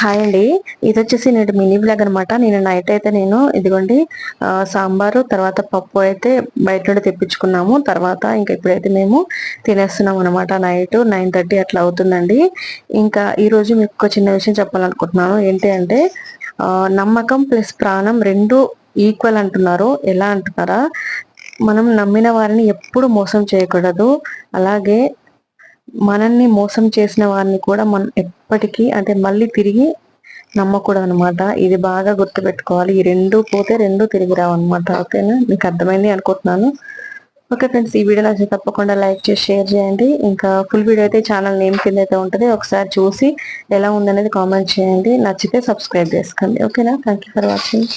Hi అండి. ఇది వచ్చేసి నేను మినీ బ్లాగ్ అనమాట. నేను నైట్ అయితే ఇదిగోండి సాంబారు తర్వాత పప్పు అయితే బయట నుండి తెప్పించుకున్నాము. తర్వాత ఇంకా ఇప్పుడైతే మేము తినేస్తున్నాం అనమాట. నైట్ 9:30 అట్లా అవుతుందండి. ఇంకా ఈ రోజు మీకు ఒక చిన్న విషయం చెప్పాలనుకుంటున్నాను. ఏంటి అంటే నమ్మకం ప్లస్ ప్రాణం రెండు ఈక్వల్ అంటున్నారు. ఎలా అంటున్నారా, మనం నమ్మిన వారిని ఎప్పుడు మోసం చేయకూడదు. అలాగే మనల్ని మోసం చేసిన వారిని కూడా మనం ఎప్పటికీ అంటే మళ్ళీ తిరిగి నమ్మకూడదు అనమాట. ఇది బాగా గుర్తుపెట్టుకోవాలి. ఈ రెండు పోతే రెండు తిరిగి రావు అనమాట. ఓకేనా, మీకు అర్థమైంది అనుకుంటున్నాను. ఓకే ఫ్రెండ్స్, ఈ వీడియో నచ్చితే తప్పకుండా లైక్ చేసి షేర్ చేయండి. ఇంకా ఫుల్ వీడియో అయితే ఛానల్ నేమ్ కింద అయితే ఉంటుంది. ఒకసారి చూసి ఎలా ఉందనేది కామెంట్ చేయండి. నచ్చితే సబ్స్క్రైబ్ చేసుకోండి. ఓకేనా, థ్యాంక్ యూ ఫర్ వాచింగ్.